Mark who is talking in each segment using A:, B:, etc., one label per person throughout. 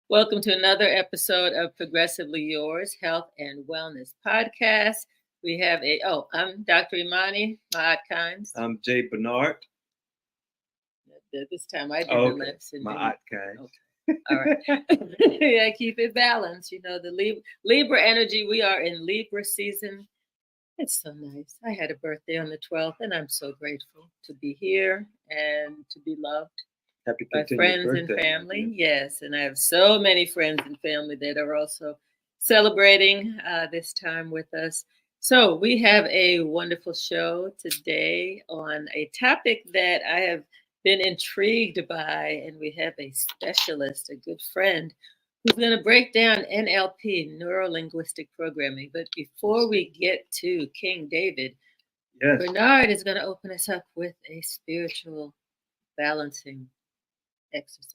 A: Welcome to another episode of Progressively Yours Health and Wellness Podcast. We have I'm Dr. Imani, my Kinds.
B: I'm Jay Bernard.
A: This time I did the left.
B: My kind.
A: Okay. All right. Yeah, keep it balanced. You know, the Libra energy, we are in Libra season. It's so nice. I had a birthday on the 12th, and I'm so grateful to be here and to be loved.
B: Happy
A: by friends and family. Yes, and I have so many friends and family that are also celebrating this time with us. So we have a wonderful show today on a topic that I have been intrigued by, and we have a specialist, a good friend, who's going to break down NLP, Neuro-Linguistic Programming. But before we get to King David, Bernard is going to open us up with a spiritual balancing exercise.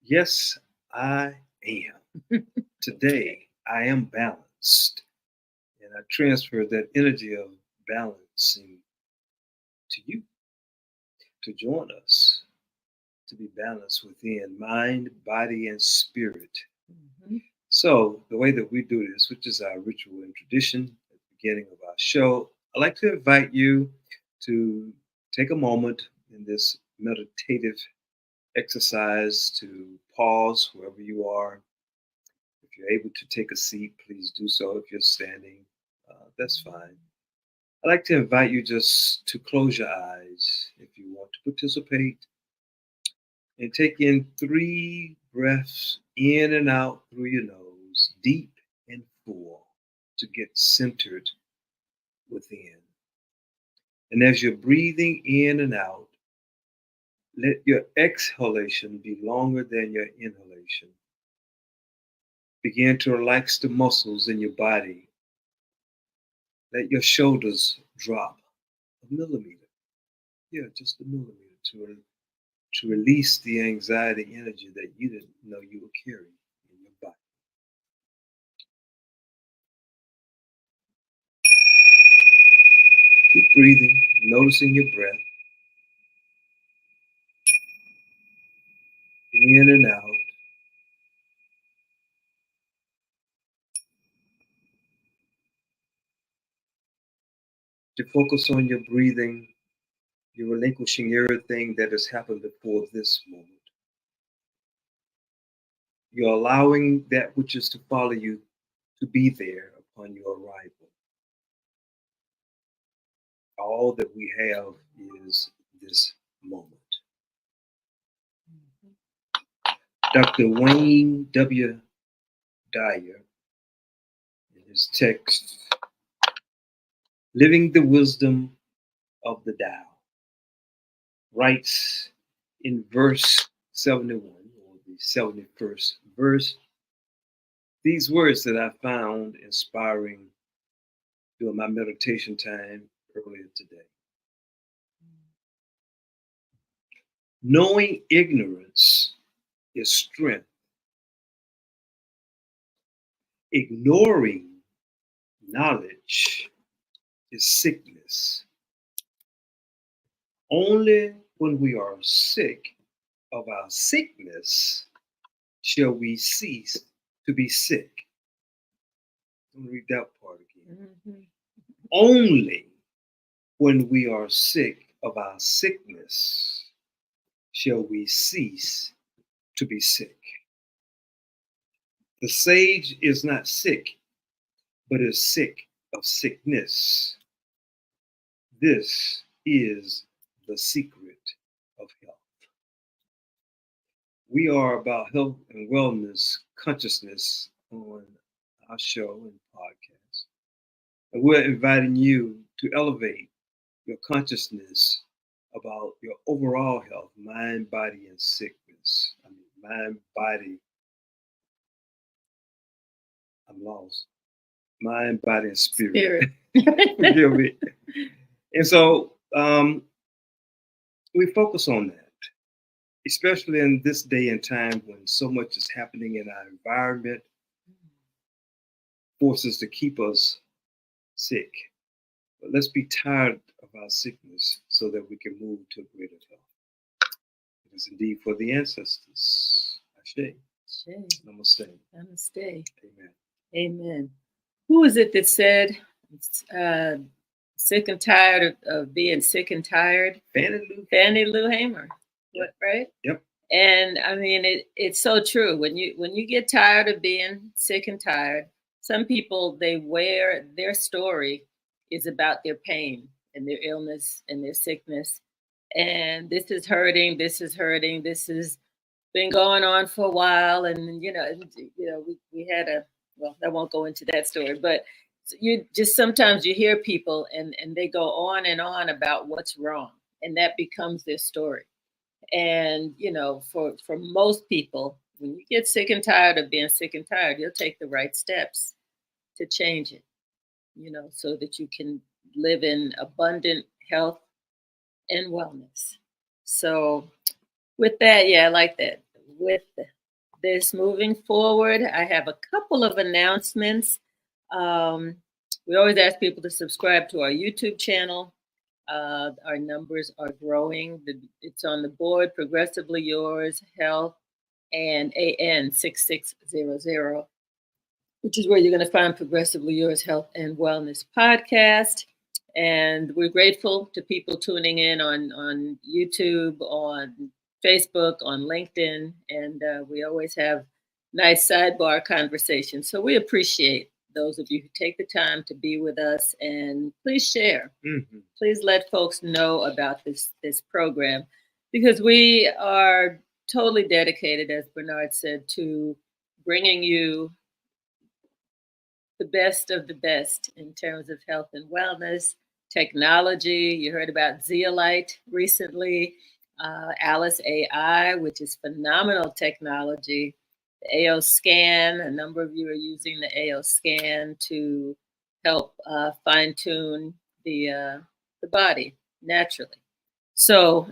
B: Yes, I am. Today, I am balanced. And I transfer that energy of balancing to you, to join us, to be balanced within mind, body, and spirit. Mm-hmm. So the way that we do this, which is our ritual and tradition at the beginning of our show, I'd like to invite you to take a moment in this meditative exercise to pause wherever you are. If you're able to take a seat, please do so. If you're standing, that's fine. I'd like to invite you just to close your eyes if you want to participate and take in 3 breaths in and out through your nose, deep and full, to get centered within. And as you're breathing in and out, let your exhalation be longer than your inhalation. Begin to relax the muscles in your body. Let your shoulders drop a millimeter. Yeah, just a millimeter to release the anxiety energy that you didn't know you were carrying in your body. Keep breathing, noticing your breath. In and out. To focus on your breathing, you're relinquishing everything that has happened before this moment. You're allowing that which is to follow you to be there upon your arrival. All that we have is this moment. Dr. Wayne W. Dyer, in his text, Living the Wisdom of the Tao, writes in verse 71, or the 71st verse, these words that I found inspiring during my meditation time earlier today. Knowing ignorance is strength. Ignoring knowledge is sickness. Only when we are sick of our sickness shall we cease to be sick. I'm going to read that part again. Mm-hmm. Only when we are sick of our sickness shall we cease to be sick. The sage is not sick, but is sick of sickness. This is the secret of health. We are about health and wellness consciousness on our show and podcast. And we're inviting you to elevate your consciousness about your overall health, mind, body, and sickness. I mean, mind, body, I'm lost. Mind, body, and spirit. Forgive me. And so we focus on that, especially in this day and time when so much is happening in our environment, forces to keep us sick. But let's be tired of our sickness so that we can move to greater health. It is indeed for the ancestors. Ashe. Namaste.
A: Namaste.
B: Amen.
A: Amen. Who is it that said, sick and tired of being sick and tired? Fannie Lou Hamer. What, right?
B: Yep.
A: And I mean, it's so true. When you get tired of being sick and tired, some people, they wear their story is about their pain and their illness and their sickness. And this is hurting. This is hurting. This has been going on for a while. And we had I won't go into that story, but you just sometimes you hear people and they go on and on about what's wrong, and that becomes their story. And for most people, when you get sick and tired of being sick and tired, you'll take the right steps to change it, so that you can live in abundant health and wellness. So with that, yeah, I like that. With this moving forward, I have a couple of announcements. We always ask people to subscribe to our YouTube channel. Our numbers are growing. It's on the board, Progressively Yours Health and AN 6600, which is where you're going to find Progressively Yours Health and Wellness podcast. And we're grateful to people tuning in on YouTube, on Facebook, on LinkedIn, and we always have nice sidebar conversations. So we appreciate those of you who take the time to be with us, and please share.
B: Mm-hmm.
A: Please let folks know about this program, because we are totally dedicated, as Bernard said, to bringing you the best of the best in terms of health and wellness, technology. You heard about Zeolite recently, Alice AI, which is phenomenal technology. The AO scan, a number of you are using the AO scan to help fine-tune the body naturally. So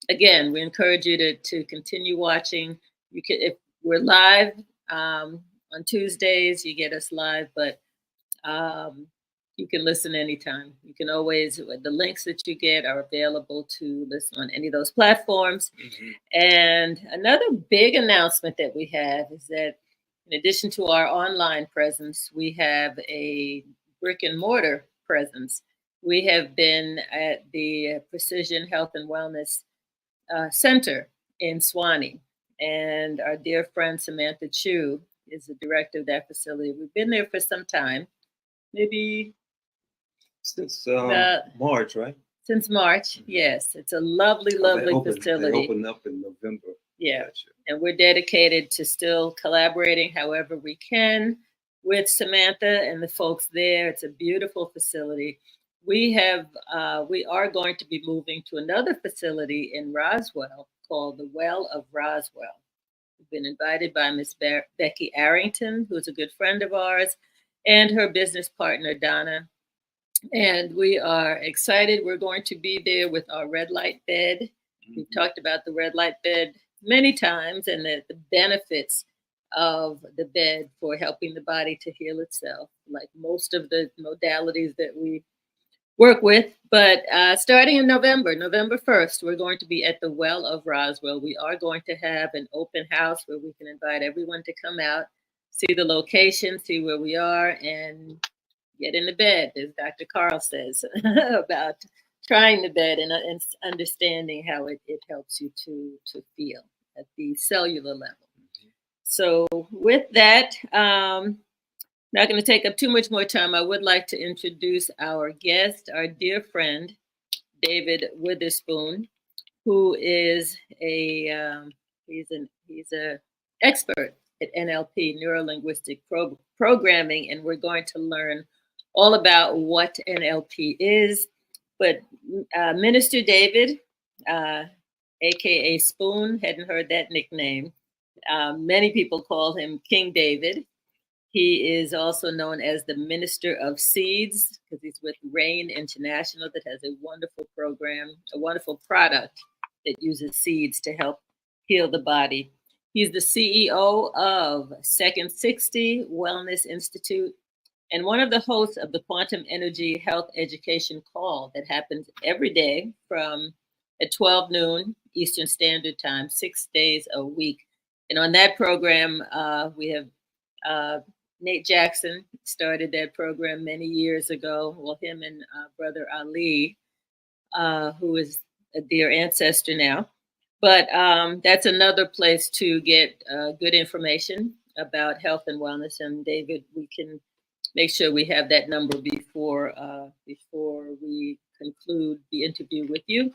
A: again, we encourage you to continue watching. You can, if we're live on Tuesdays, you get us live, but you can listen anytime. You can always, the links that you get are available to listen on any of those platforms.
B: Mm-hmm.
A: And another big announcement that we have is that in addition to our online presence, we have a brick and mortar presence. We have been at the Precision Health and Wellness Center in Swanee, and our dear friend Samantha Chu is the director of that facility. We've been there for some time, maybe
B: since March, right?
A: Since March,
B: Mm-hmm.
A: Yes. It's a lovely facility.
B: They opened up in November.
A: Yeah. Gotcha. And we're dedicated to still collaborating however we can with Samantha and the folks there. It's a beautiful facility. We are going to be moving to another facility in Roswell called the Well of Roswell. We've been invited by Miss Becky Arrington, who's a good friend of ours, and her business partner, Donna. And we are excited. We're going to be there with our red light bed. Mm-hmm. We've talked about the red light bed many times, and the benefits of the bed for helping the body to heal itself, like most of the modalities that we work with. But starting in November 1st, we're going to be at the Well of Roswell. We are going to have an open house where we can invite everyone to come out, see the location, see where we are, and get in the bed, as Dr. Carl says, about trying the bed and understanding how it helps you to feel at the cellular level. Mm-hmm. So with that, not going to take up too much more time. I would like to introduce our guest, our dear friend, David Witherspoon, who is he's a expert at NLP, Neuro-Linguistic Programming, and we're going to learn all about what NLP is. But Minister David, aka Spoon, hadn't heard that nickname. Many people call him King David. He is also known as the Minister of Seeds because he's with Rain International that has a wonderful program, a wonderful product that uses seeds to help heal the body. He's the CEO of Second 60 Wellness Institute and one of the hosts of the Quantum Energy Health Education Call that happens every day from at 12 noon Eastern Standard Time, 6 days a week. And on that program, we have Nate Jackson started that program many years ago. Well, him and brother Ali, who is a dear ancestor now. But that's another place to get good information about health and wellness. And David, we can make sure we have that number before we conclude the interview with you.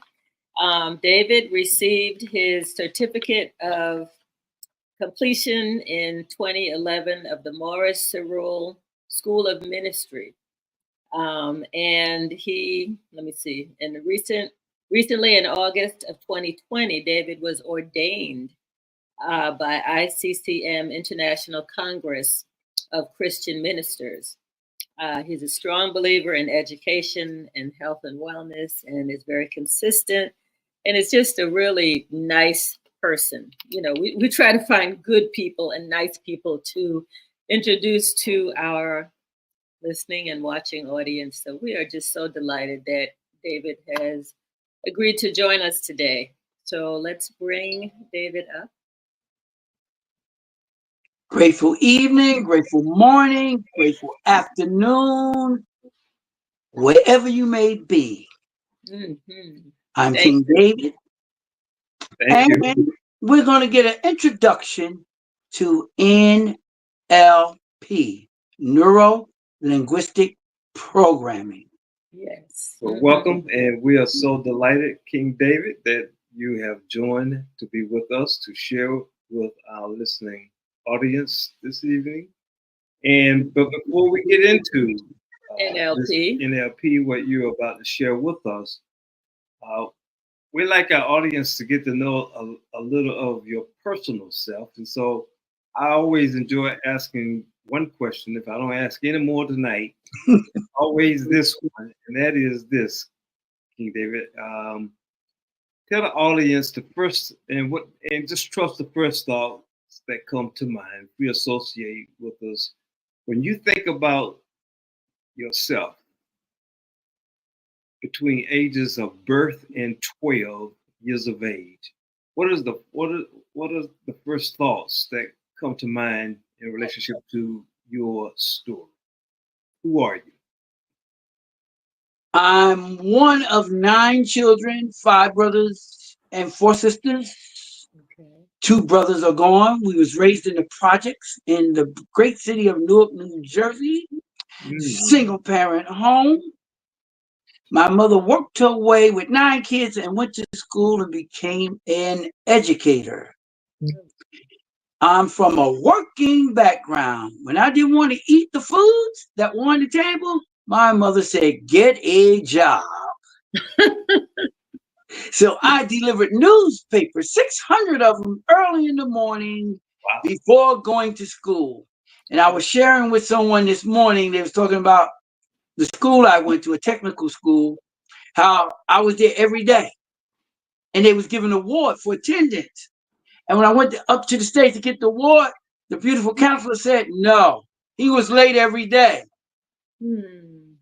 A: David received his certificate of completion in 2011 of the Morris Cerullo School of Ministry. And he, let me see, recently in August of 2020, David was ordained by ICCM, International Congress of Christian Ministers. He's a strong believer in education and health and wellness and is very consistent. And it's just a really nice person. You know, we try to find good people and nice people to introduce to our listening and watching audience. So we are just so delighted that David has agreed to join us today. So let's bring David up.
C: Grateful evening, grateful morning, grateful afternoon, wherever you may be.
A: Mm-hmm.
C: I'm King David.
B: Thank you.
C: And we're going to get an introduction to NLP, Neuro-Linguistic Programming.
A: Yes.
B: Well, welcome, and we are so delighted, King David, that you have joined to be with us to share with our listening audience this evening. But before we get into NLP, what you're about to share with us, we like our audience to get to know a little of your personal self. And so I always enjoy asking one question. If I don't ask any more tonight, always this one, and that is this, King David. Tell the audience the first and just trust the first thoughts that come to mind. We associate with us when you think about yourself between ages of birth and 12 years of age. What are the first thoughts that come to mind in relationship to your story? Who are you?
C: I'm one of 9 children, 5 brothers and 4 sisters.
A: Okay.
C: 2 brothers are gone. We was raised in the projects in the great city of Newark, New Jersey. Single parent home. My mother worked her way with 9 kids and went to school and became an educator. I'm from a working background. When I didn't want to eat the foods that were on the table, my mother said, get a job. So I delivered newspapers, 600 of them early in the morning before going to school. And I was sharing with someone this morning, they was talking about the school I went to, a technical school, how I was there every day. And they was giving an award for attendance. And when I went up to the stage to get the award, the beautiful counselor said, no, he was late every day.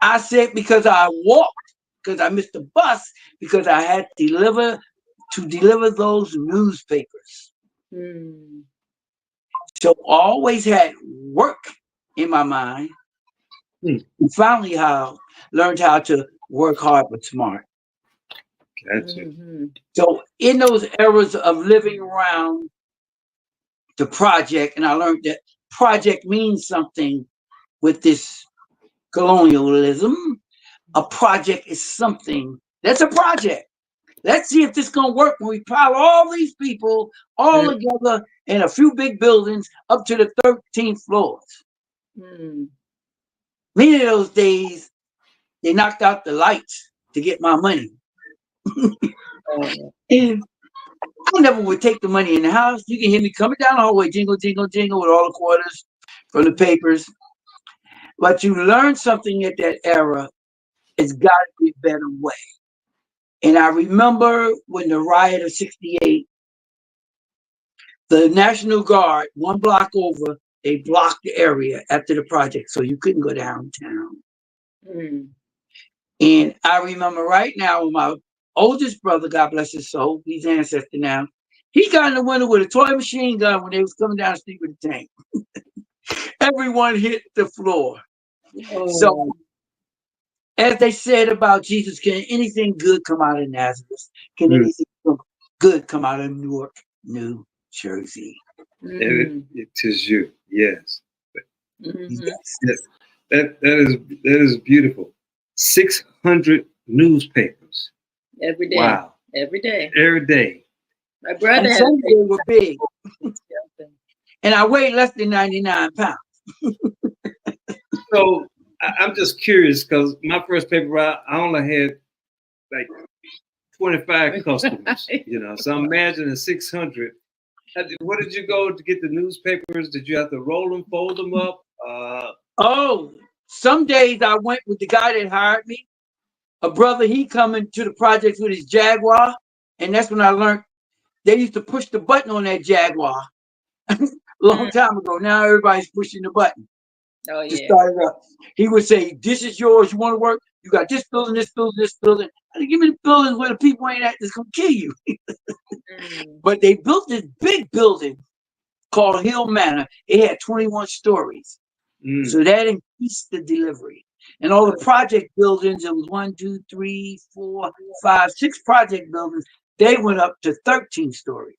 C: I said, because I walked, because I missed the bus, because I had to deliver those newspapers. So I always had work in my mind. And finally learned how to work hard but smart.
B: Gotcha.
C: So in those eras of living around the project, and I learned that project means something with this colonialism. A project is something that's a project. Let's see if this is going to work when we pile all these people all together in a few big buildings up to the 13th floors. Many of those days, they knocked out the lights to get my money.
A: Oh,
C: And I never would take the money in the house. You can hear me coming down the hallway, jingle, jingle, jingle, with all the quarters from the papers. But you learn something at that era. It's got to be a better way. And I remember when the riot of '68, the National Guard, one block over, they blocked the area after the project, so you couldn't go downtown.
A: mm.
C: And I remember right now when my oldest brother, God bless his soul, he's ancestor now, he got in the window with a toy machine gun when they was coming down the street with a tank. Everyone hit the floor.
A: Oh.
C: So, as they said about Jesus, can anything good come out of Nazareth? Can anything good come out of Newark, New Jersey?
B: It is you, yes.
A: Mm-hmm.
C: Yes.
B: That is beautiful. 600 newspapers
A: Every day.
B: Wow.
A: Every day.
B: Every day.
A: My brother
C: And
A: had
C: some they were big.
A: something.
C: And I weighed less than 99 pounds.
B: So I'm just curious because my first paper route, I only had like 25 customers, you know. So I'm imagining 600. Where did you go to get the newspapers? Did you have to roll them, fold them up?
C: Oh, some days I went with the guy that hired me. A brother, he coming to the project with his Jaguar. And that's when I learned they used to push the button on that Jaguar long time ago. Now everybody's pushing the button
A: Oh,
C: to
A: yeah.
C: start it up. He would say, this is yours. You want to work? You got this building, this building, this building. I said, give me the buildings where the people ain't at that's going to kill you. But they built this big building called Hill Manor. It had 21 stories. So that increased the delivery. And all the project buildings, it was 1, 2, 3, 4, 5, 6 project buildings. They went up to 13 stories.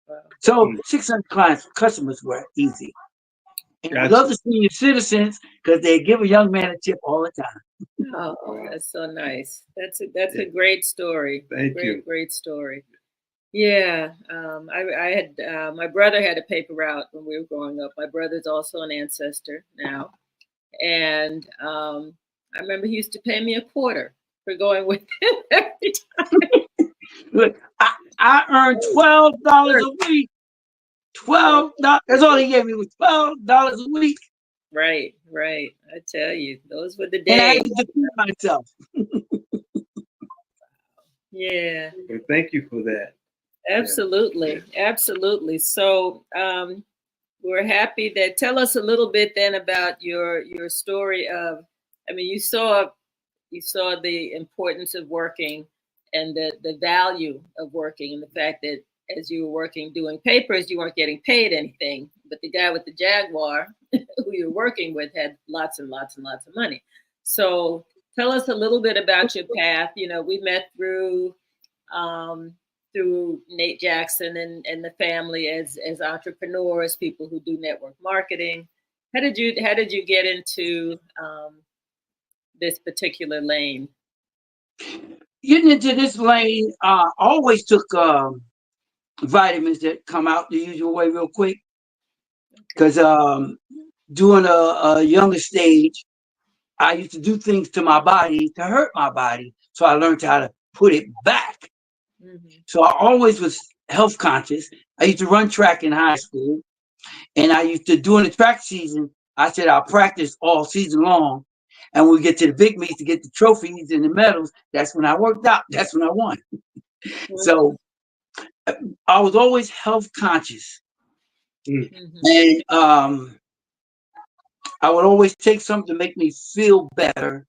A: Wow.
C: So 600 customers were easy. And I
B: Gotcha.
C: love the senior citizens because they give a young man a tip all the time.
A: Oh, that's so nice. That's a great story.
B: Thank you.
A: Great story. Yeah. I had my brother had a paper route when we were growing up. My brother's also an ancestor now. And I remember he used to pay me $0.25 for going with him every time.
C: Look, I earned $12 a week. $12. That's all he gave me was $12 a week.
A: Right. I tell you, those were the
C: And I
A: days.
C: had to defend myself.
A: Yeah.
B: Well, thank you for that.
A: Absolutely. So we're happy that tell us a little bit then about your story of, I mean, you saw the importance of working and the value of working and the fact that as you were working doing papers, you weren't getting paid anything, but the guy with the Jaguar who you're working with had lots and lots and lots of money. So tell us a little bit about your path. You know, we met through Nate Jackson and the family as entrepreneurs, people who do network marketing. How did you get into this particular lane?
C: Getting into this lane, I always took vitamins that come out the usual way real quick. Because during a younger stage, I used to do things to my body to hurt my body. So I learned how to put it back. So I always was health conscious. I used to run track in high school. And I used to, during the track season, I said I'll practice all season long. And when we get to the big meets to get the trophies and the medals, that's when I worked out. That's when I won. So I was always health conscious. And I would always take something to make me feel better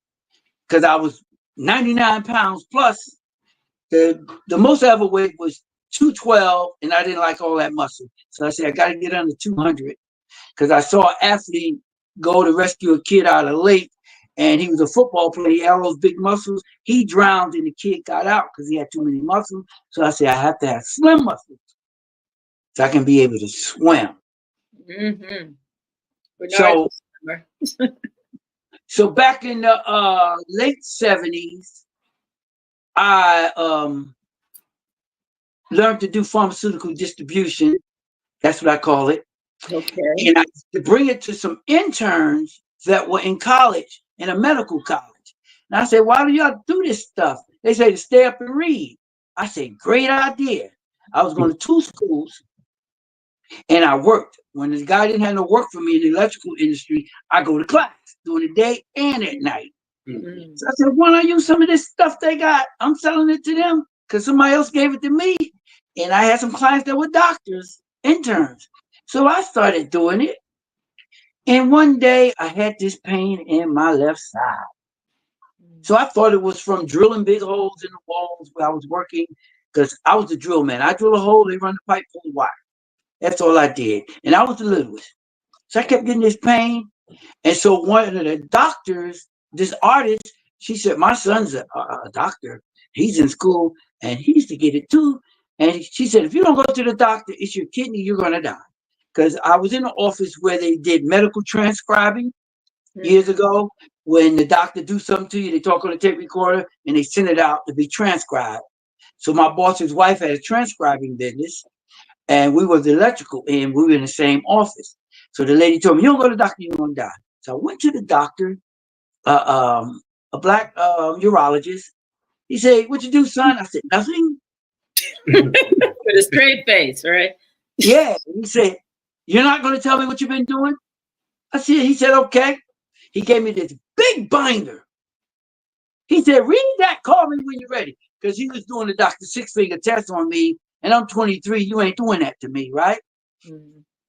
C: because I was 99 pounds plus. The most I ever weighed was 212, and I didn't like all that muscle. So I said, I got to get under 200 because I saw an athlete go to rescue a kid out of the lake, and he was a football player. He had all those big muscles. He drowned, and the kid got out because he had too many muscles. So I said, I have to have slim muscles so I can be able to swim. So back in the late 70s, I learned to do pharmaceutical distribution. That's what I call it.
A: Okay.
C: And I used to bring it to some interns that were in college, in a medical college. And I said, why do y'all do this stuff? They say to stay up and read. I said, great idea. I was going to 2 schools and I worked. When this guy didn't have no work for me in the electrical industry, I go to class during the day and at night.
A: Mm.
C: So I said, why don't I use some of this stuff they got? I'm selling it to them because somebody else gave it to me. And I had some clients that were doctors, interns. So I started doing it. And one day I had this pain in my left side. So I thought it was from drilling big holes in the walls where I was working because I was the drill man. I drill a hole, they run the pipe, pull the wire. That's all I did. And I was the littlest. So I kept getting this pain. And so one of the doctors, this artist, she said, my son's a doctor. He's in school and he used to get it too. And she said, if you don't go to the doctor, it's your kidney, you're going to die. Because I was in the office where they did medical transcribing years ago. When the doctor do something to you, they talk on a tape recorder and they send it out to be transcribed. So my boss's wife had a transcribing business and we was electrical and we were in the same office. So the lady told me, you don't go to the doctor, you're going to die. So I went to the doctor, a black urologist. He said, what you do, son? I said, nothing.
A: With a straight face, right?
C: Yeah. He said, you're not going to tell me what you've been doing? I said, he said, okay. He gave me this big binder. He said, read that, call me when you're ready. Because he was doing the Dr. Six-Finger test on me, and I'm 23. You ain't doing that to me, right?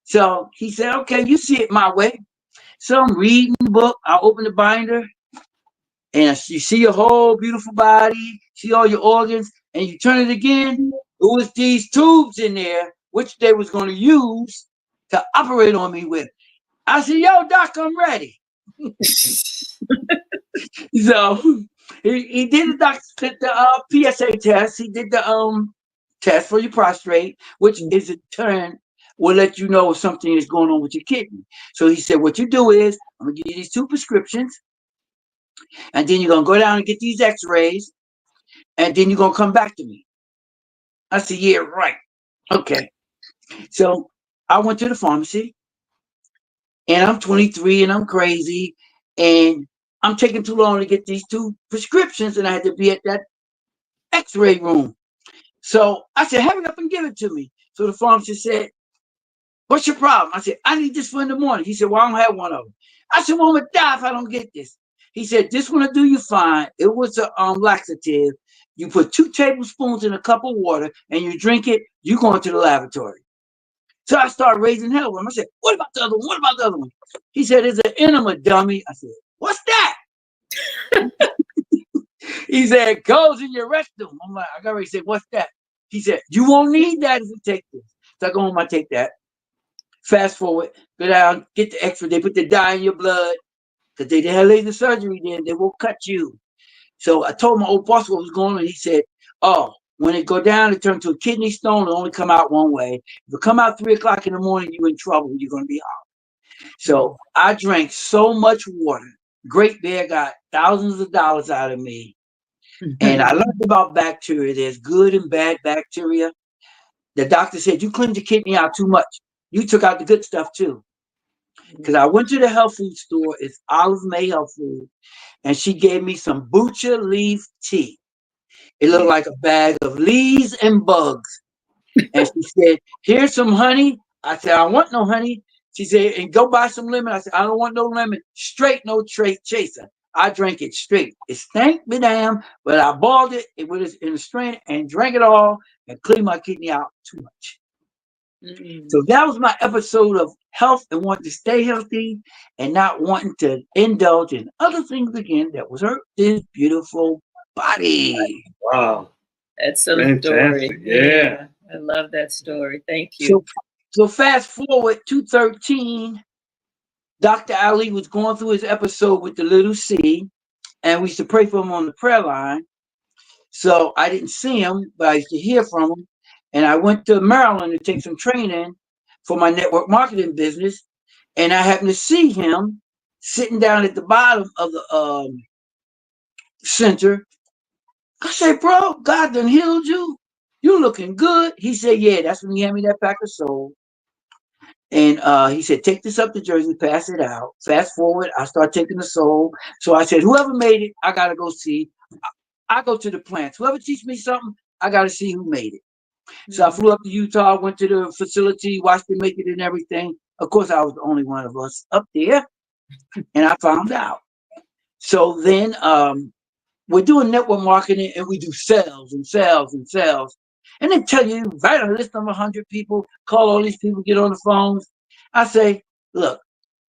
C: So he said, okay, you see it my way. So I'm reading the book. I open the binder, and you see your whole beautiful body, see all your organs, and you turn it again. It was these tubes in there, which they was going to use to operate on me with. I said, yo, doc, I'm ready. So he did the PSA test. He did the test for your prostate, which is in turn will let you know if something is going on with your kidney. So he said, what you do is, I'm going to give you these 2 prescriptions, and then you're going to go down and get these x-rays, and then you're going to come back to me. I said, yeah, right. Okay. So I went to the pharmacy, and I'm 23, and I'm crazy, and I'm taking too long to get these 2 prescriptions, and I had to be at that x-ray room. So I said, hurry up and give it to me. So the pharmacist said, what's your problem? I said, I need this for in the morning. He said, well, I don't have one of them. I said, well, I'm going to die if I don't get this. He said, this one will do you fine. It was a laxative. You put 2 tablespoons in a cup of water and you drink it, you go into the laboratory. So I started raising hell with him. I said, what about the other one? What about the other one? He said, it's an enema, dummy. I said, what's that? He said, goes in your rectum. I'm like, I got ready to say, what's that? He said, you won't need that if you take this. So I go home, I take that. Fast forward, go down, get the x-ray. They put the dye in your blood because they didn't have laser surgery then. They will cut you. So I told my old boss what was going on. He said, oh, when it go down, it turns to a kidney stone. It only come out one way. If it come out 3 o'clock in the morning, you're in trouble. You're going to be out. So I drank so much water. Great Bear got thousands of dollars out of me. And I learned about bacteria. There's good and bad bacteria. The doctor said, you cleaned your kidney out too much. You took out the good stuff too. Because I went to the health food store. It's Olive May Health Food. And she gave me some bucha leaf tea. It looked like a bag of leaves and bugs. And she said, here's some honey. I said, I want no honey. She said, and go buy some lemon. I said, I don't want no lemon. Straight, no chaser. I drank it straight. It stank me damn, but I boiled it in a strainer and drank it all and cleaned my kidney out too much. So that was my episode of health and wanting to stay healthy and not wanting to indulge in other things again that was hurt this beautiful body.
B: Wow.
A: Excellent story. Yeah. I love that story. Thank you.
C: So fast forward to 13. Dr. Ali was going through his episode with the little C, and we used to pray for him on the prayer line. So I didn't see him, but I used to hear from him. And I went to Maryland to take some training for my network marketing business. And I happened to see him sitting down at the bottom of the center. I said, bro, God done healed you. You looking good. He said, yeah, that's when he handed me that pack of soul. And he said, take this up to Jersey, pass it out. Fast forward, I start taking the soul. So I said, whoever made it, I got to go see. I go to the plants. Whoever teach me something, I got to see who made it. So I flew up to Utah, went to the facility, watched them make it and everything. Of course, I was the only one of us up there, and I found out. So then we're doing network marketing, and we do sales and sales and sales. And they tell you, write a list of 100 people, call all these people, get on the phones. I say, look,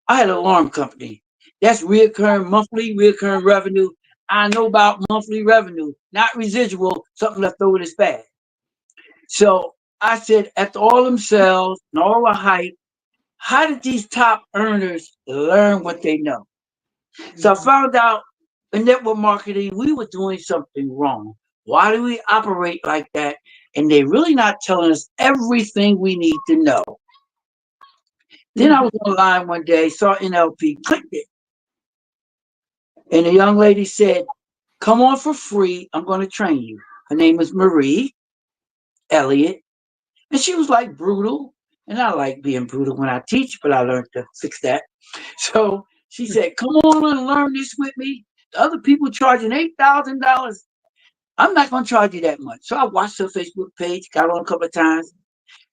C: I had an alarm company. That's monthly reoccurring revenue. I know about monthly revenue, not residual, something left over that's bad. So I said, after all them sales and all the hype, how did these top earners learn what they know? So I found out in network marketing, we were doing something wrong. Why do we operate like that? And they're really not telling us everything we need to know. Then I was online one day, saw NLP, clicked it. And a young lady said, come on for free. I'm going to train you. Her name is Marie Elliott. And she was like brutal. And I like being brutal when I teach, but I learned to fix that. So she said, come on and learn this with me. The other people charging $8,000. I'm not going to charge you that much. So I watched her Facebook page, got on a couple of times.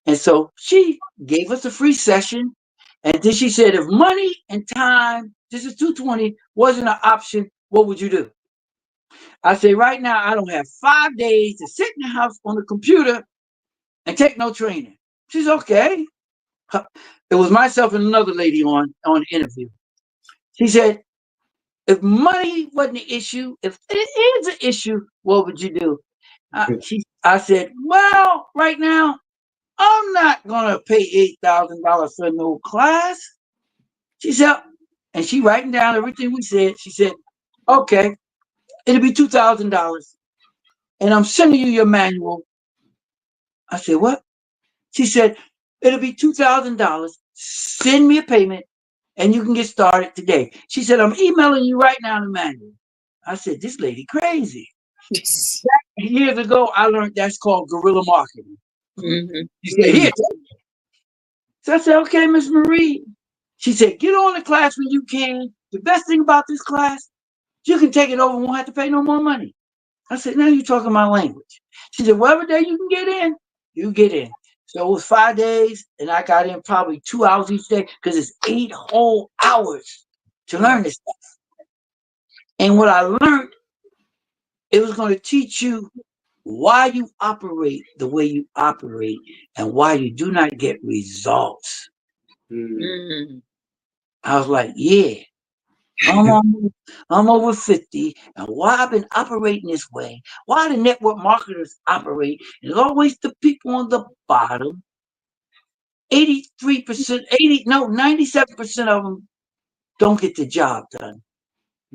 C: And so she gave us a free session. And then she said, if money and time, this is 220, wasn't an option, what would you do? I say, right now, I don't have 5 days to sit in the house on the computer and take no training. She's okay. It was myself and another lady on the interview. She said, if money wasn't an issue, if it is an issue, what would you do? I said, well, right now, I'm not going to pay $8,000 for no class. She said, and she writing down everything we said. She said, okay, it'll be $2,000. And I'm sending you your manual. I said, what? She said, it'll be $2,000. Send me a payment and you can get started today. She said, I'm emailing you right now the manual. I said, this lady crazy. Years ago, I learned that's called guerrilla marketing. She said, here. So I said, okay, Miss Marie. She said, get on the class when you can. The best thing about this class, you can take it over and won't have to pay no more money. I said, now you're talking my language. She said, whatever day you can get in, you get in. So it was 5 days, and I got in probably 2 hours each day because it's 8 whole hours to learn this stuff. And what I learned, it was going to teach you why you operate the way you operate and why you do not get results. I was like, yeah, I'm over 50, and why I've been operating this way, why the network marketers operate, and it's always the people on the bottom. 97% of them don't get the job done.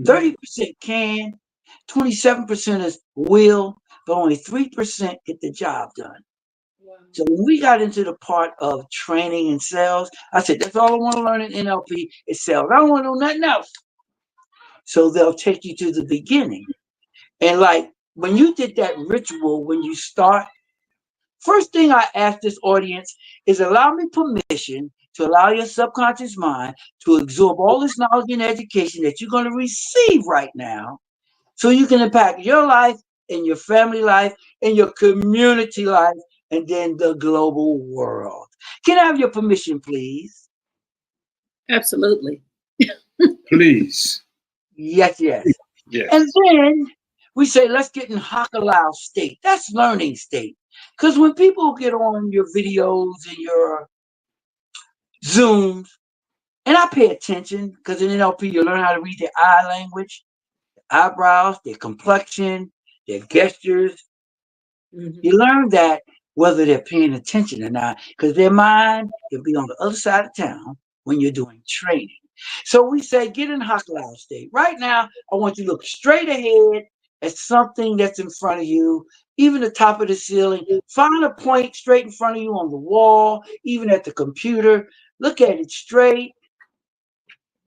C: 30% can, 27% is will, but only 3% get the job done. Wow. So when we got into the part of training and sales, I said, that's all I want to learn in NLP is sales. I don't want to know nothing else. So they'll take you to the beginning. And like when you did that ritual, when you start, first thing I ask this audience is allow me permission to allow your subconscious mind to absorb all this knowledge and education that you're going to receive right now so you can impact your life and your family life and your community life and then the global world. Can I have your permission, please?
A: Absolutely.
B: Please.
C: Yes.
B: Yes.
C: And then we say, let's get in Hakalau state. That's learning state. Because when people get on your videos and your Zooms, and I pay attention because in NLP, you learn how to read their eye language, their eyebrows, their complexion, their gestures. You learn that whether they're paying attention or not, because their mind can be on the other side of town when you're doing training. So we say, get in Hakalau state. Right now, I want you to look straight ahead at something that's in front of you, even the top of the ceiling. Find a point straight in front of you on the wall, even at the computer. Look at it straight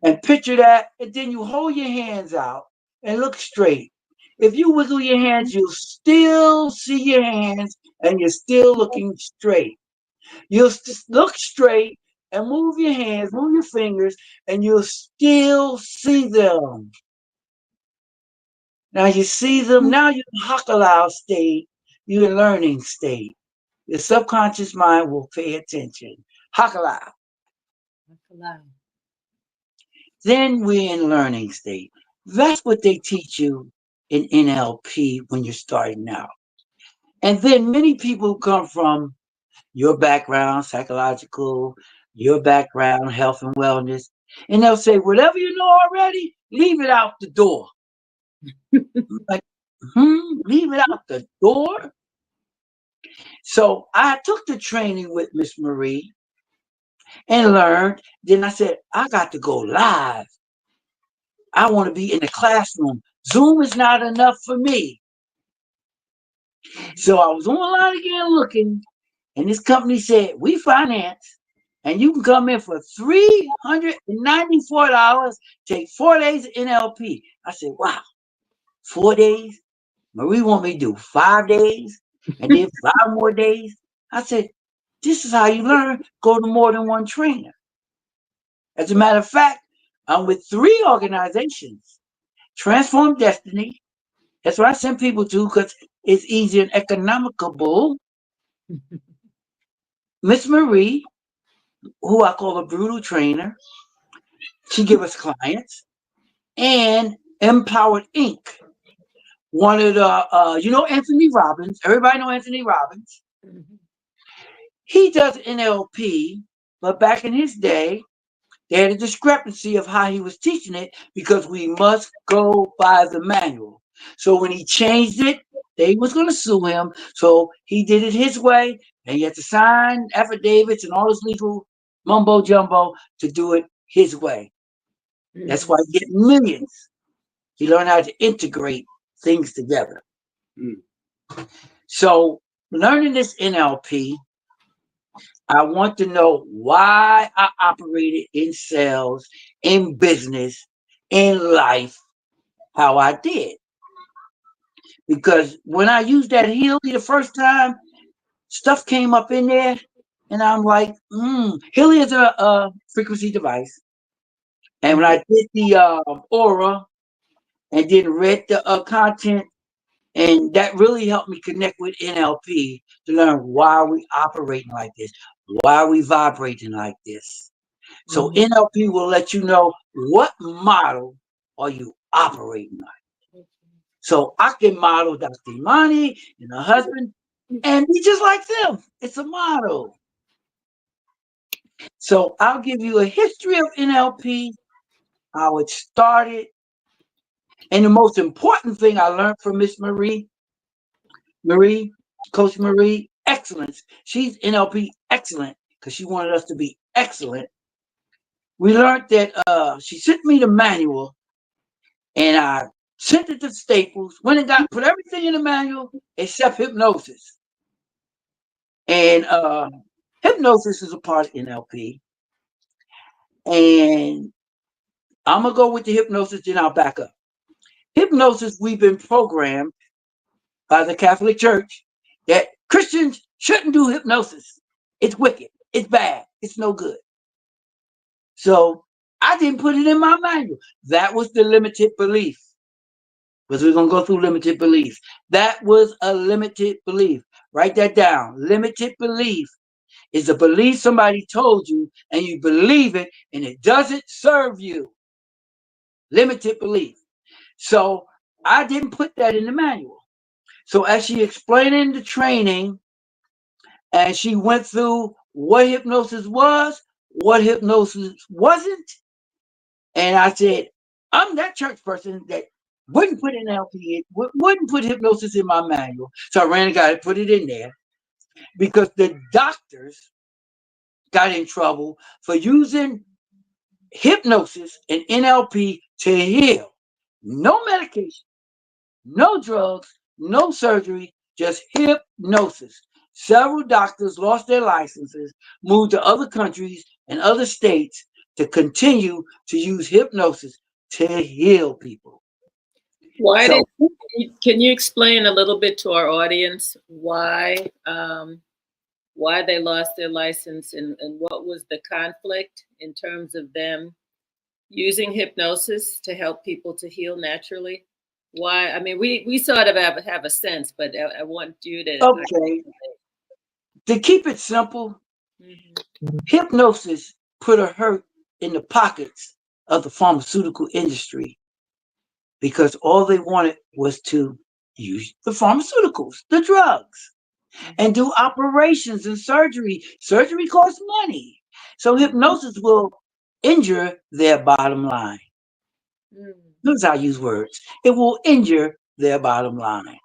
C: and picture that. And then you hold your hands out and look straight. If you wiggle your hands, you'll still see your hands and you're still looking straight. You'll look straight and move your hands, move your fingers, and you'll still see them. Now you see them, now you're in Hakalau state, you're in learning state. Your subconscious mind will pay attention. Hakalau. Then we're in learning state. That's what they teach you in NLP when you're starting out. And then many people come from your background, psychological, your background, health and wellness, and they'll say, whatever you know already, leave it out the door. Like, leave it out the door? So I took the training with Miss Marie and learned. Then I said, I got to go live. I want to be in the classroom. Zoom is not enough for me. So I was online again looking, and this company said, we finance, and you can come in for $394, take 4 days of NLP. I said, wow, 4 days? Marie want me to do 5 days and then 5 more days? I said, this is how you learn. Go to more than one trainer. As a matter of fact, I'm with 3 organizations. Transform Destiny. That's what I send people to because it's easy and economical. Miss Marie, who I call a brutal trainer, she give us clients. And Empowered Inc. One of the, you know Anthony Robbins. Everybody know Anthony Robbins. He does NLP, but back in his day, they had a discrepancy of how he was teaching it because we must go by the manual. So when he changed it, they was going to sue him. So he did it his way, and he had to sign affidavits and all this legal mumbo jumbo to do it his way. That's why he get millions. He learned how to integrate things together. So learning this NLP, I want to know why I operated in sales, in business, in life, how I did. Because when I used that Healy the first time, stuff came up in there, and I'm like, Healy is a frequency device. And when I did the aura and then read the content, and that really helped me connect with NLP to learn why we operating like this, why we vibrating like this. So NLP will let you know what model are you operating like. So I can model Dr. Imani and her husband and be just like them. It's a model. So I'll give you a history of NLP, how it started, and the most important thing I learned from Miss Marie, Coach Marie, excellence. She's NLP excellent because she wanted us to be excellent. We learned that she sent me the manual, and I sent it to Staples. Went and put everything in the manual except hypnosis. And hypnosis is a part of NLP. And I'm gonna go with the hypnosis, then I'll back up. Hypnosis, we've been programmed by the Catholic Church that Christians shouldn't do hypnosis. It's wicked. It's bad. It's no good. So I didn't put it in my manual. That was the limited belief. Because we're going to go through limited beliefs. That was a limited belief. Write that down. Limited belief is a belief somebody told you and you believe it and it doesn't serve you. Limited belief. So I didn't put that in the manual. So as she explained in the training and she went through what hypnosis was, what hypnosis wasn't, and I said, I'm that church person that wouldn't put NLP, wouldn't put hypnosis in my manual. So I ran and got it, put it in there because the doctors got in trouble for using hypnosis and NLP to heal. No medication, no drugs, no surgery, just hypnosis. Several doctors lost their licenses, moved to other countries and other states to continue to use hypnosis to heal people.
A: Can you explain a little bit to our audience why why they lost their license, and what was the conflict in terms of them using hypnosis to help people to heal naturally. Why? I mean, we sort of have a sense, but I want you to.
C: Okay. To keep it simple, hypnosis put a hurt in the pockets of the pharmaceutical industry because all they wanted was to use the pharmaceuticals, the drugs, and do operations and surgery. Surgery costs money. So hypnosis will injure their bottom line. Notice how I use words. It will injure their bottom line.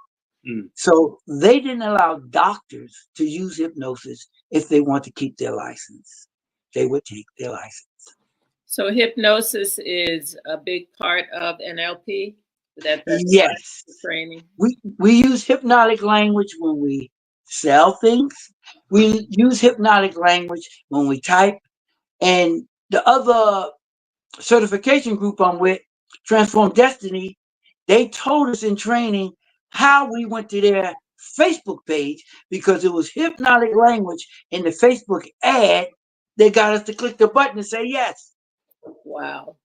C: So they didn't allow doctors to use hypnosis if they want to keep their license. They would take their license.
A: So hypnosis is a big part of NLP? That's
C: yes.
A: Training?
C: We use hypnotic language when we sell things. We use hypnotic language when we type. And the other certification group I'm with, Transform Destiny, they told us in training how we went to their Facebook page because it was hypnotic language in the Facebook ad. They got us to click the button and say yes.
A: Wow.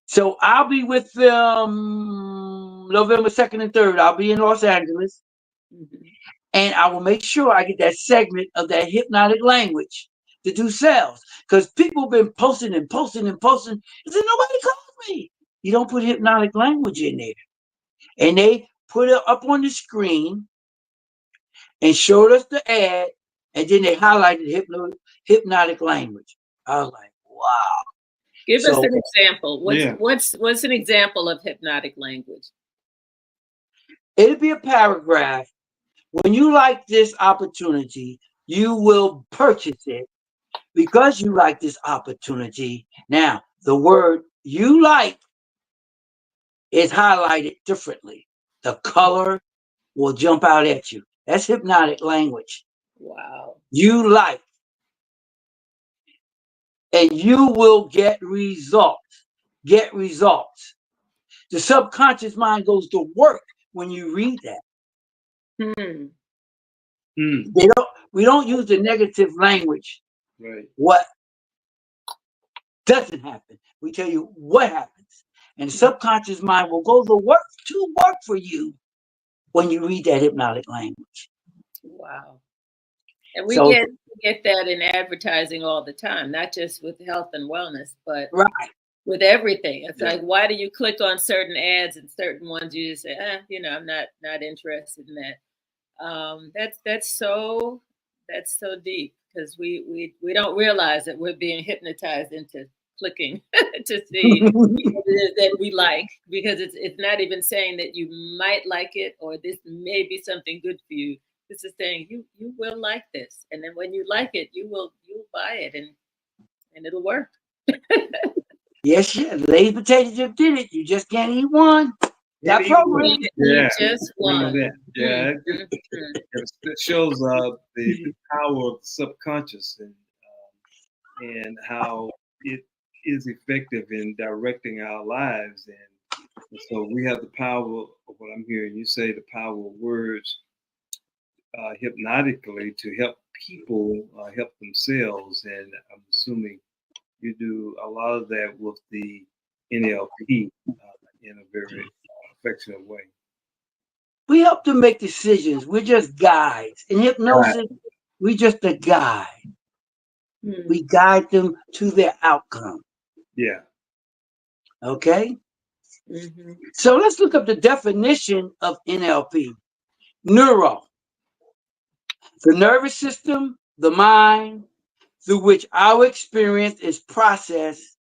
C: So I'll be with them November 2nd and 3rd. I'll be in Los Angeles. And I will make sure I get that segment of that hypnotic language to do sales. Because people have been posting and posting and posting. And said, nobody calls me. You don't put hypnotic language in there. And they put it up on the screen and showed us the ad. And then they highlighted hypnotic language. I was like, wow.
A: Give us an example. What's an example of hypnotic language?
C: It'll be a paragraph. When you like this opportunity, you will purchase it because you like this opportunity. Now, the word you like is highlighted differently. The color will jump out at you. That's hypnotic language.
A: Wow.
C: You like. And you will get results. Get results. The subconscious mind goes to work when you read that. We don't use the negative language.
B: Right.
C: What doesn't happen. We tell you what happens. And the subconscious mind will go to work for you when you read that hypnotic language.
A: Wow. And we get that in advertising all the time, not just with health and wellness, but with everything. It's like, why do you click on certain ads and certain ones you just say, I'm not interested in that. That's so deep because we don't realize that we're being hypnotized into clicking to see what it is that we like, because it's not even saying that you might like it or this may be something good for you. This is saying you will like this, and then when you like it, you'll buy it, and it'll work.
C: Yes, Lay's potato chip did it. You just can't eat one. That program.
A: Just one.
B: Yeah, it shows the power of the subconscious and how it is effective in directing our lives. And so we have the power of what I'm hearing you say, the power of words hypnotically to help people help themselves. And I'm assuming you do a lot of that with the NLP in a very affectionate way.
C: We help them make decisions. We're just guides. In hypnosis, we're just a guide. We guide them to their outcome.
B: Yeah.
C: Okay? So let's look up the definition of NLP. Neuro. The nervous system, the mind, through which our experience is processed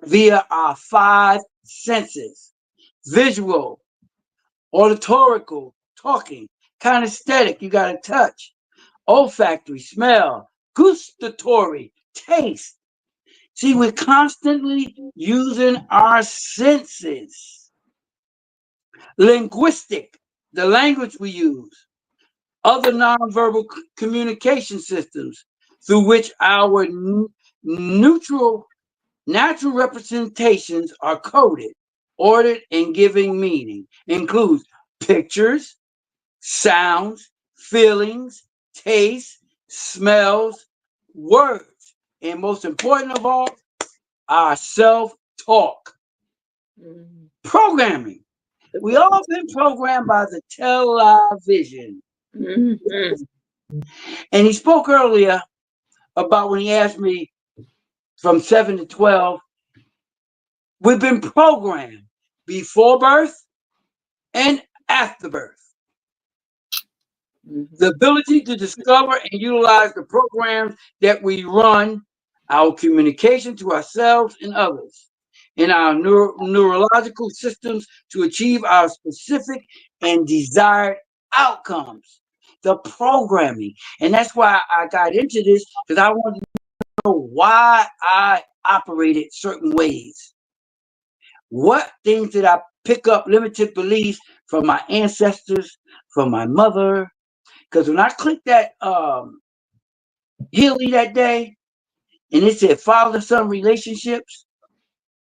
C: via our 5 senses. Visual, auditorical, talking, kinesthetic, you got to touch, olfactory, smell, gustatory, taste. See, we're constantly using our senses. Linguistic, the language we use. Other nonverbal communication systems through which our natural representations are coded, ordered, and giving meaning. Includes pictures, sounds, feelings, tastes, smells, words, and most important of all, our self-talk. Programming. We all been programmed by the television. And he spoke earlier about when he asked me from 7 to 12, we've been programmed before birth and after birth. The ability to discover and utilize the programs that we run, our communication to ourselves and others, in our neurological systems to achieve our specific and desired outcomes. The programming. And that's why I got into this, because I wanted to know why I operated certain ways. What things did I pick up limited beliefs from my ancestors, from my mother? Because when I clicked that Healy that day, and it said father-son relationships,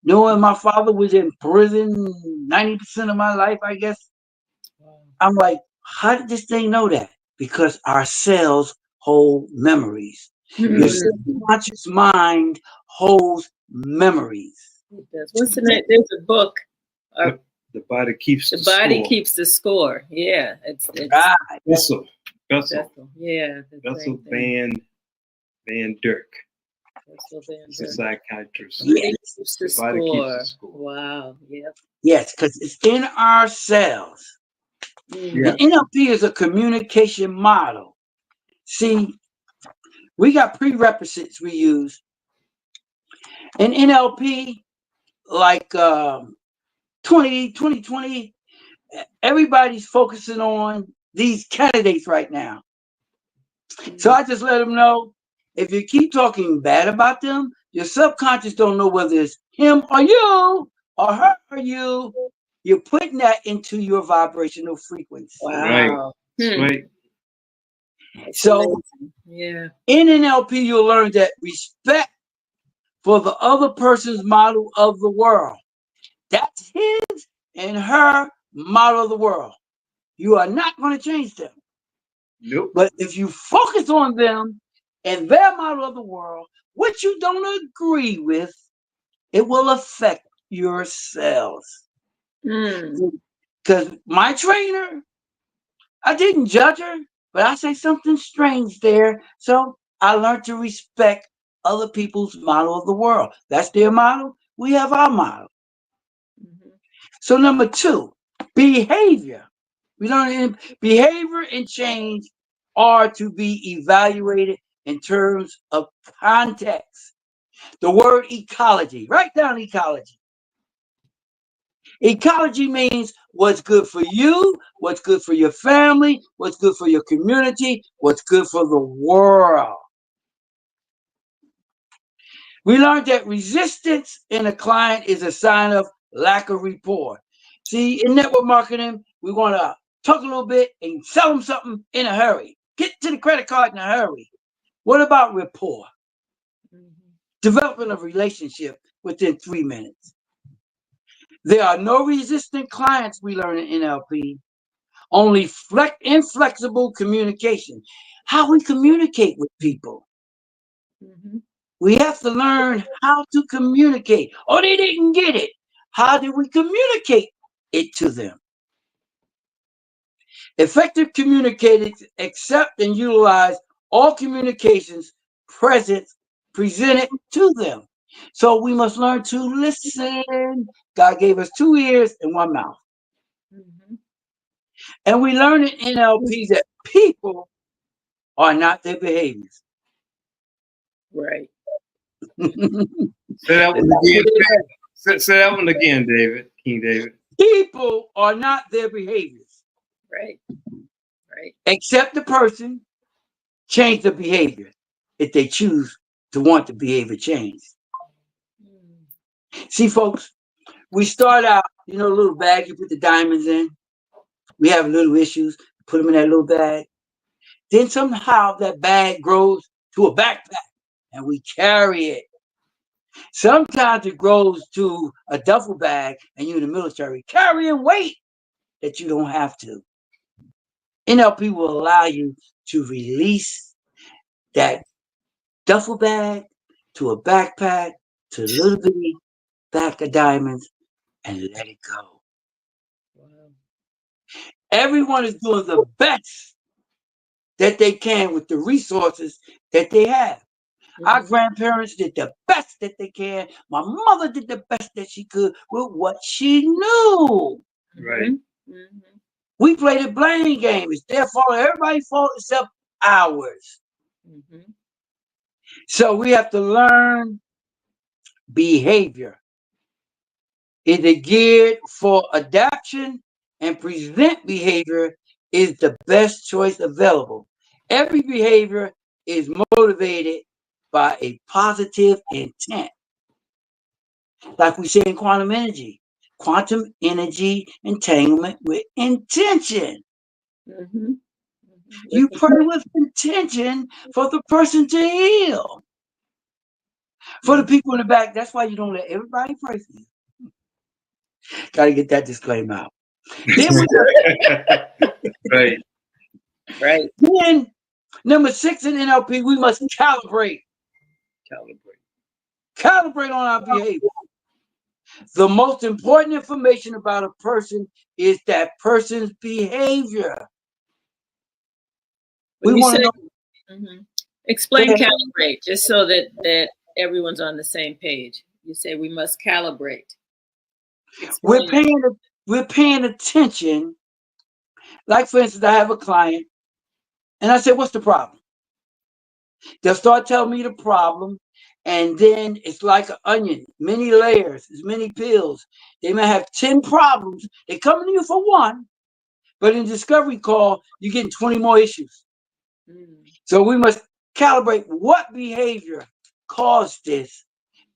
C: knowing my father was in prison 90% of my life, I guess, I'm like, how did this thing know that? Because our cells hold memories. Your subconscious mind holds memories.
A: It does. What's the name? There's a book.
B: The body keeps the
A: body
B: score.
A: keeps the score. Yeah, it's
C: right.
B: Bessel.
A: Yeah,
B: Bessel Van Dirk. He's a
A: Yes.
B: psychiatrist.
A: The body keeps the score. Wow. Yep.
C: Yes, because it's in our cells.
B: Yeah.
C: And NLP is a communication model. See, we got prerequisites we use. In NLP, like 2020, everybody's focusing on these candidates right now. So I just let them know, if you keep talking bad about them, your subconscious don't know whether it's him or you or her or you. You're putting that into your vibrational frequency.
A: Wow.
B: Right.
C: So
A: yeah,
C: in NLP, you'll learn that respect for the other person's model of the world. That's his and her model of the world. You are not going to change them.
B: Nope.
C: But if you focus on them and their model of the world, what you don't agree with, it will affect your cells. Because my trainer, I didn't judge her, but I say something strange there. So I learned to respect other people's model of the world. That's their model. We have our model. So number 2, behavior. We learn behavior and change are to be evaluated in terms of context. The word ecology, write down ecology. Ecology means what's good for you, what's good for your family, what's good for your community, what's good for the world. We learned that resistance in a client is a sign of lack of rapport. See, in network marketing, we want to talk a little bit and sell them something in a hurry. Get to the credit card in a hurry. What about rapport? Developing a relationship within 3 minutes. There are no resistant clients, we learn in NLP. Only inflexible communication. How we communicate with people. We have to learn how to communicate. Oh, they didn't get it. How do we communicate it to them? Effective communicators accept and utilize all communications presented to them. So we must learn to listen. God gave us 2 ears and 1 mouth. And we learn in NLP that people are not their behaviors.
A: Right.
B: Say that one again. Say that one again, David. King David.
C: People are not their behaviors.
A: Right. Right.
C: Accept the person, change the behavior if they choose to want the behavior changed. See, folks, we start out, a little bag you put the diamonds in. We have little issues, put them in that little bag. Then somehow that bag grows to a backpack and we carry it. Sometimes it grows to a duffel bag and you're in the military carrying weight that you don't have to. NLP will allow you to release that duffel bag to a backpack to a little bitty bag of diamonds and let it go.
A: Wow.
C: Everyone is doing the best that they can with the resources that they have. Our grandparents did the best that they can. My mother did the best that she could with what she knew.
B: Right.
C: We played a blame game. It's their fault. Everybody's fault except ours. So we have to learn behavior. Is it geared for adaptation and present behavior is the best choice available. Every behavior is motivated by a positive intent. Like we say in quantum energy entanglement with intention. You pray with intention for the person to heal. For the people in the back, that's why you don't let everybody pray for you. Got to get that disclaimer out. Then
B: Right.
A: Right.
C: Then, number 6 in NLP, we must calibrate. Calibrate on our behavior. The most important information about a person is that person's behavior.
A: When
C: We
A: you
C: want
A: say,
C: to know.
A: explain calibrate, just so that everyone's on the same page. You say we must calibrate.
C: We're paying attention. Like, for instance, I have a client, and I said, "What's the problem?" They'll start telling me the problem, and then it's like an onion, many layers, as many peels. They may have 10 problems. They come to you for one, but in discovery call, you're getting 20 more issues. So we must calibrate what behavior caused this.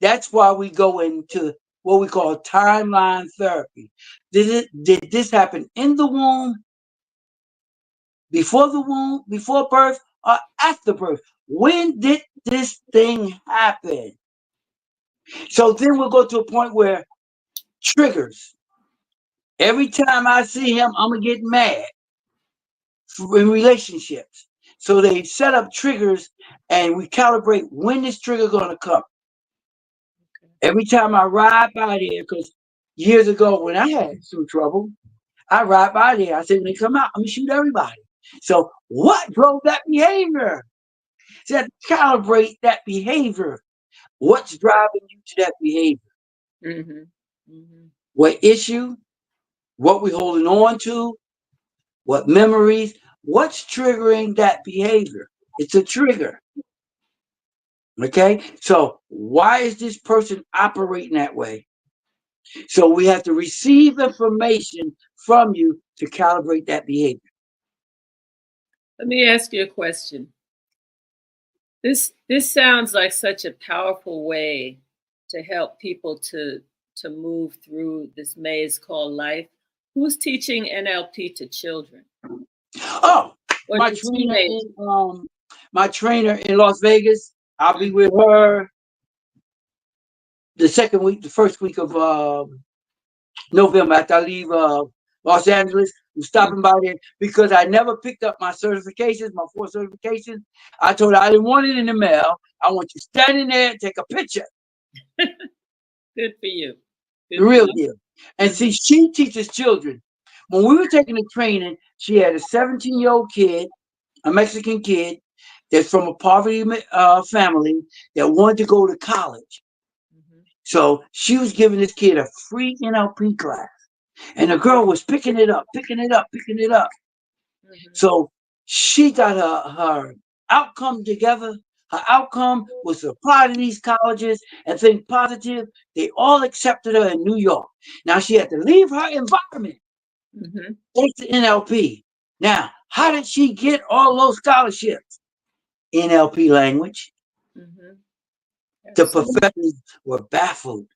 C: That's why we go into what we call timeline therapy. Did this happen in the womb, before birth, or after birth? When did this thing happen? So then we'll go to a point where triggers. Every time I see him, I'm going to get mad in relationships. So they set up triggers and we calibrate when this trigger going to come. Every time I ride by there, because years ago when I had some trouble, I ride by there. I said, when they come out, I'm going to shoot everybody. So what drove that behavior? So that calibrate that behavior. What's driving you to that behavior? What issue? What we holding on to? What memories? What's triggering that behavior? It's a trigger. Okay? So why is this person operating that way? So we have to receive information from you to calibrate that behavior.
A: Let me ask you a question. This sounds like such a powerful way to help people to move through this maze called life. Who's teaching NLP to children?
C: Oh, my trainer in Las Vegas. I'll be with her the first week of November after I leave Los Angeles. I'm stopping by there because I never picked up my certifications, my 4 certifications. I told her I didn't want it in the mail. I want you standing there and take a picture.
A: Good for you.
C: The real deal. And see, she teaches children. When we were taking the training, she had a 17-year-old kid, a Mexican kid, that's from a poverty family that wanted to go to college. So she was giving this kid a free NLP class. And the girl was picking it up. So she got her outcome together. Her outcome was to apply to these colleges and think positive. They all accepted her in New York. Now she had to leave her environment. Take the NLP. Now, how did she get all those scholarships? NLP language. The professors were baffled.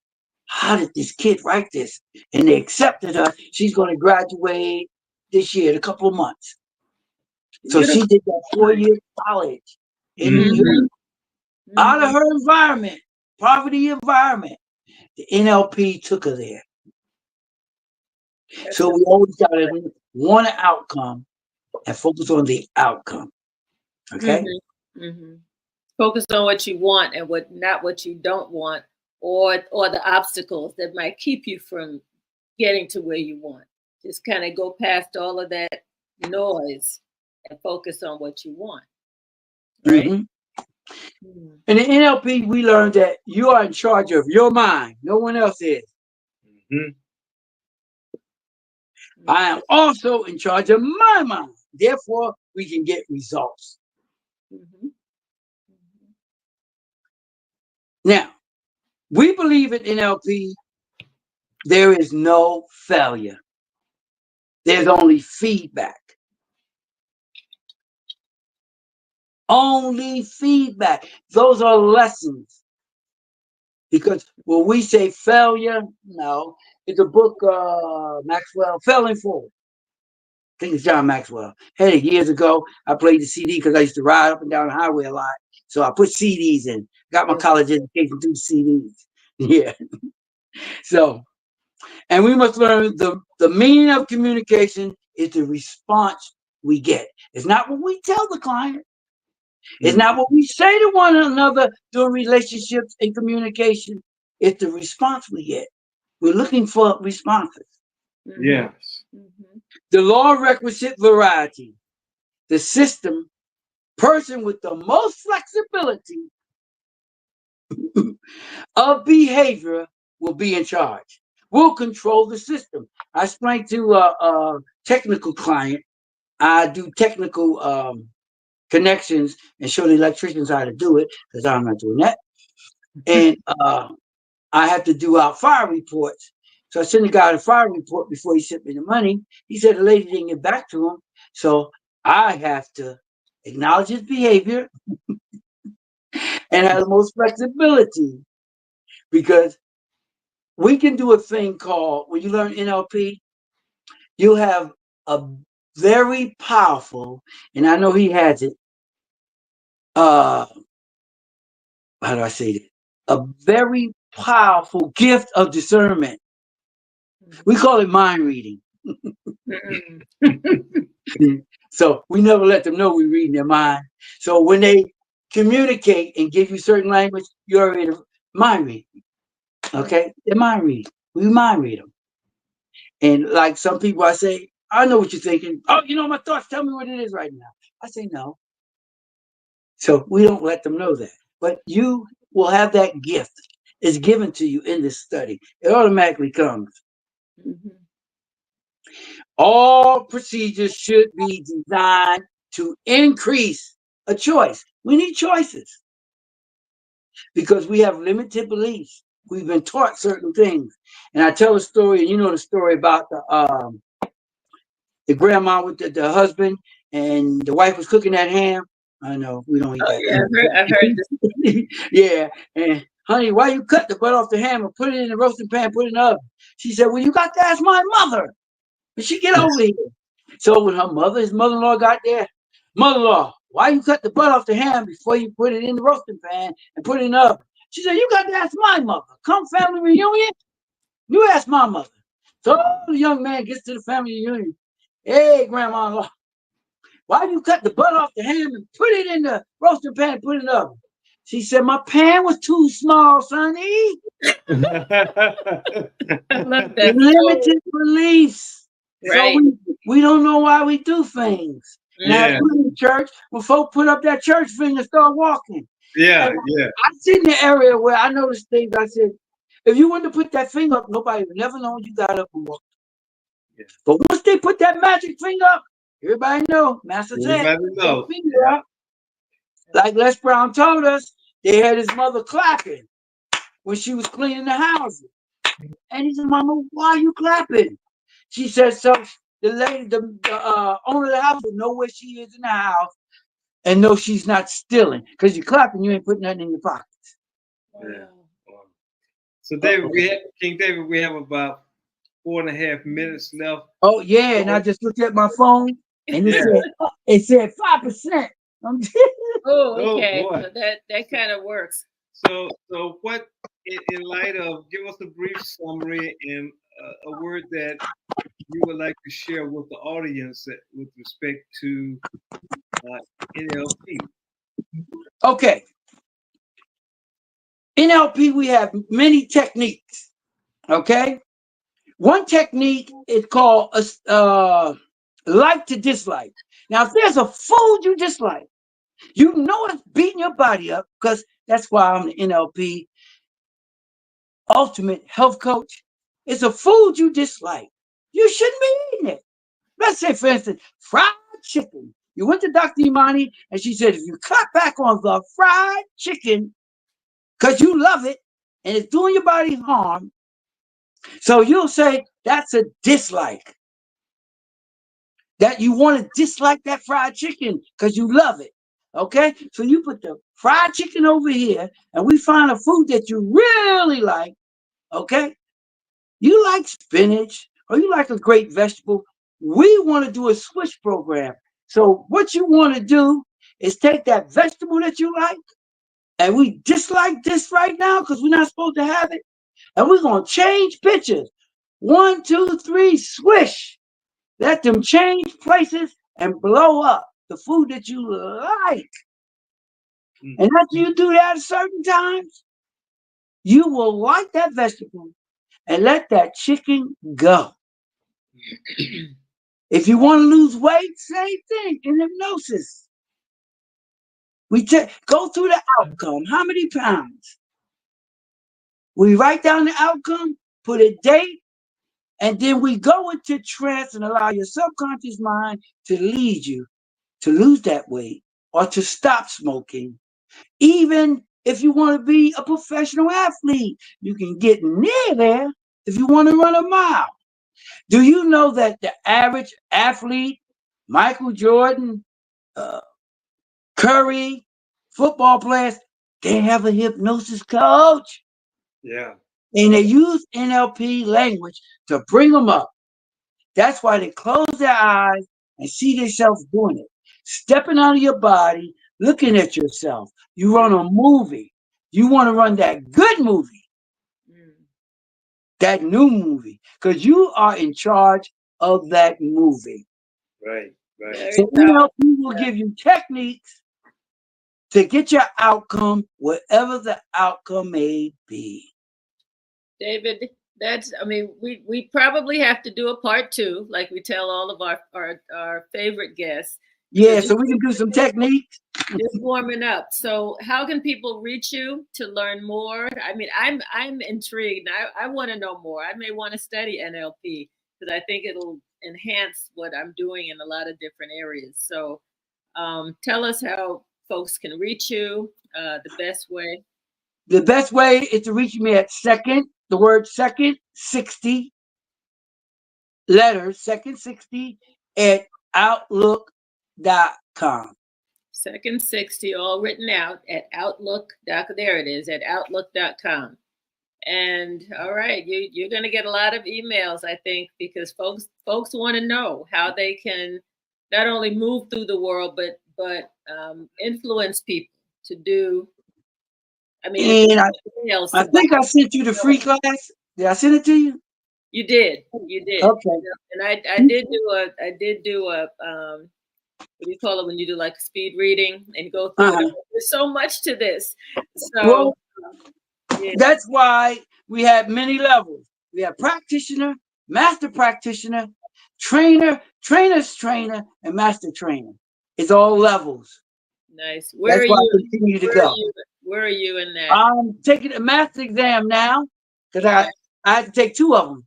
C: How did this kid write this? And they accepted her. She's going to graduate this year in a couple of months. So she did that 4-year college in New York. Out of her environment, poverty environment. The NLP took her there. So we always got to want an outcome and focus on the outcome. Okay.
A: Mm-hmm. Mm-hmm. Focus on what you want and not what you don't want, or the obstacles that might keep you from getting to where you want. Just kind of go past all of that noise and focus on what you want. Right?
C: Mm-hmm. Mm-hmm. In the NLP, we learned that you are in charge of your mind. No one else is.
B: Mm-hmm.
C: I am also in charge of my mind. Therefore, we can get results.
A: Mm-hmm. Mm-hmm.
C: Now, we believe in NLP, there is no failure. There's only feedback. Only feedback. Those are lessons. Because when we say failure, no, it's a book, Maxwell, Failing Forward. I think it's John Maxwell. Hey, years ago, I played the CD because I used to ride up and down the highway a lot. So I put CDs in. Got my college education through CDs. Yeah. So, and we must learn the meaning of communication is the response we get. It's not what we tell the client. It's not what we say to one another during relationships and communication. It's the response we get. We're looking for responses.
A: Mm-hmm.
B: Yes.
A: Mm-hmm.
C: The law of requisite variety. The system, person with the most flexibility of behavior will be in charge. We'll control the system. I explained to a technical client, I do technical connections and show the electricians how to do it because I'm not doing that. And I have to do our fire reports. So I sent the guy the fire report before he sent me the money. He said the lady didn't get back to him. So I have to acknowledge his behavior and have the most flexibility, because we can do a thing called, when you learn NLP, you have a very powerful, and I know he has it, how do I say it? A very powerful gift of discernment. We call it mind reading. So we never let them know we're reading their mind. So when they communicate and give you certain language, you already mind read. Okay? They're mind reading. We mind read them. And like some people, I say, I know what you're thinking. Oh, you know my thoughts. Tell me what it is right now. I say no. So we don't let them know that. But you will have that gift. It's given to you in this study. It automatically comes.
A: Mm-hmm.
C: All procedures should be designed to increase a choice. We need choices because we have limited beliefs. We've been taught certain things. And I tell a story, and you know the story about the grandma with the husband, and the wife was cooking that ham. I know we don't eat that.
A: Yeah, I've heard this.
C: Yeah, and honey, why you cut the butt off the ham and put it in the roasting pan, put it in the oven? She said, well, you got to ask my mother. When she get over here. So when his mother-in-law got there, mother-in-law, why you cut the butt off the ham before you put it in the roasting pan and put it in the oven? She said, you got to ask my mother. Come family reunion, you ask my mother. So the young man gets to the family reunion. Hey, grandma-in-law, why you cut the butt off the ham and put it in the roasting pan and put it in the oven? She said, my pan was too small, sonny.
A: I love that.
C: Limited beliefs.
A: Right.
C: So we don't know why we do things. And I have in church, when folk put up that church finger and start walking.
B: Yeah.
C: I sit in the area where I noticed things. I said, if you wouldn't have put that finger up, nobody would never know you got up and walked. Yeah. But once they put that magic finger up, everybody know. Master said, finger up. Like Les Brown told us, they had his mother clapping when she was cleaning the house. And he said, Mama, why are you clapping? She said, so the lady, the owner of the house will know where she is in the house and know she's not stealing. Because you're clapping, you ain't putting nothing in your pockets.
B: Yeah. So David, King David, we have about 4.5 minutes left.
C: Oh yeah, and I just looked at my phone and it said 5%.
A: Okay. So that kind of works.
B: So what, in light of, give us a brief summary and a word that you would like to share with the audience with respect to NLP?
C: Okay. NLP, we have many techniques. Okay. One technique is called like to dislike. Now, if there's a food you dislike, you know it's beating your body up, because that's why I'm the NLP Ultimate Health Coach. It's a food you dislike. You shouldn't be eating it. Let's say, for instance, fried chicken. You went to Dr. Imani and she said, if you cut back on the fried chicken because you love it and it's doing your body harm, so you'll say that's a dislike. That you want to dislike that fried chicken because you love it. Okay? So you put the fried chicken over here and we find a food that you really like. Okay? You like spinach or you like a great vegetable. We want to do a switch program. So what you want to do is take that vegetable that you like, and we dislike this right now because we're not supposed to have it, and we're going to change pictures. 1, 2, 3, swish. Let them change places and blow up the food that you like. And after you do that at certain times, you will like that vegetable and let that chicken go. If you want to lose weight, same thing in hypnosis. We go through the outcome. How many pounds? We write down the outcome, put a date, and then we go into trance and allow your subconscious mind to lead you to lose that weight or to stop smoking. Even if you want to be a professional athlete, you can get near there if you want to run a mile. Do you know that the average athlete, Michael Jordan, Curry, football players, they have a hypnosis coach?
B: Yeah.
C: And they use NLP language to bring them up. That's why they close their eyes and see themselves doing it. Stepping out of your body, looking at yourself. You run a movie. You want to run that good movie, that new movie, because you are in charge of that movie.
B: Right, right.
C: So NLP will give you techniques to get your outcome, whatever the outcome may be.
A: David, we probably have to do a part 2, like we tell all of our favorite guests.
C: Yeah, so we can do some techniques.
A: Just warming up. So how can people reach you to learn more? I mean, I'm intrigued. I want to know more. I may want to study NLP because I think it'll enhance what I'm doing in a lot of different areas. So tell us how folks can reach you, the best way.
C: The best way is to reach me at the word second, 60 letters, second 60 at outlook.com.
A: Second 60, all written out at outlook.com. There it is, at outlook.com. And all right, you're going to get a lot of emails, I think, because folks want to know how they can not only move through the world, but influence people to do. I mean,
C: and I think I sent you the free class. Did I send it to you?
A: You did.
C: Okay.
A: And I did do a what do you call it when you do like speed reading and go through it? There's so much to this. So yeah.
C: That's why we have many levels. We have practitioner, master practitioner, trainer, trainer's trainer, and master trainer. It's all levels.
A: Nice.
C: That's why I continue to go.
A: Where are you in that?
C: I'm taking a master exam now because I had to take 2 of them.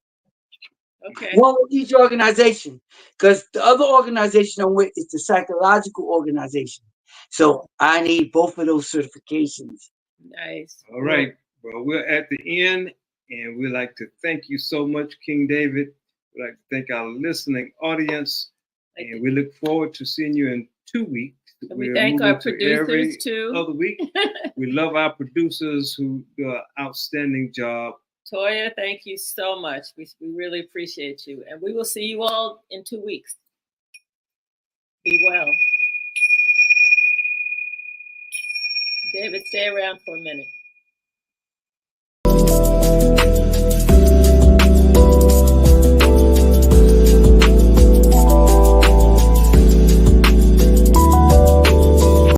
A: Okay.
C: One with each organization, because the other organization I'm with is the psychological organization. So I need both of those certifications.
A: Nice.
B: All right. Well, we're at the end, and we'd like to thank you so much, King David. We'd like to thank our listening audience, and we look forward to seeing you in 2 weeks.
A: And we thank our producers too.
B: Other week. We love our producers who do an outstanding job.
A: Toya, thank you so much. We really appreciate you. And we will see you all in 2 weeks. Be well. David, stay around for a minute.